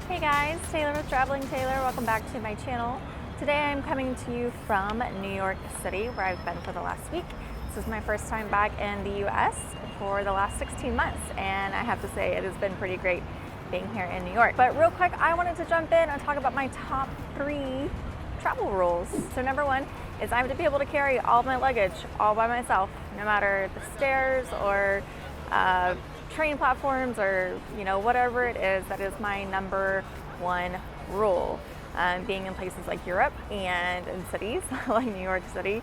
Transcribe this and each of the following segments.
Hey guys, Taylor with Traveling Taylor. Welcome back to my channel. Today I'm coming to you from New York City, where I've been for the last week. This is my first time back in the US for the last 16 months, and I have to say it has been pretty great being here in New York. But real quick, I wanted to jump in and talk about my top 3 travel rules. So number 1 is I have to be able to carry all of my luggage all by myself, no matter the stairs or train platforms or whatever it is. That is my number 1 rule. Being in places like Europe and in cities like New York City,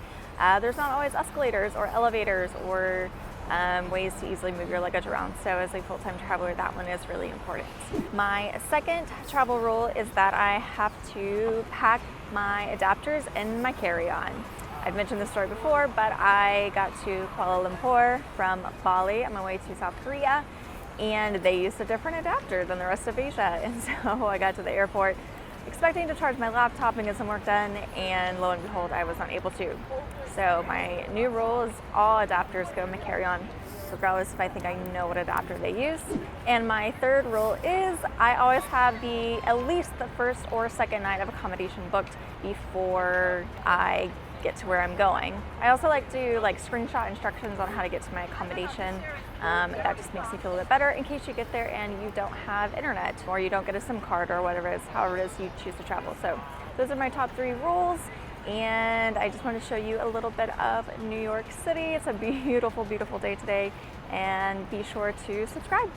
there's not always escalators or elevators or ways to easily move your luggage around. So as a full-time traveler, that one is really important. My second travel rule is that I have to pack my adapters in my carry-on. I've mentioned this story before, but I got to Kuala Lumpur from Bali on my way to South Korea, and they used a different adapter than the rest of Asia. And so I got to the airport expecting to charge my laptop and get some work done, and lo and behold, I was not able to. So my new rule is all adapters go in my carry-on, regardless if I think I know what adapter they use. And my third rule is I always have at least the first or second night of accommodation booked before I get to where I'm going. I also like to screenshot instructions on how to get to my accommodation. That just makes me feel a bit better in case you get there and you don't have internet or you don't get a SIM card or whatever it is, however it is you choose to travel. So those are my top 3 rules, and I just want to show you a little bit of New York City. It's a beautiful, beautiful day today, and be sure to subscribe.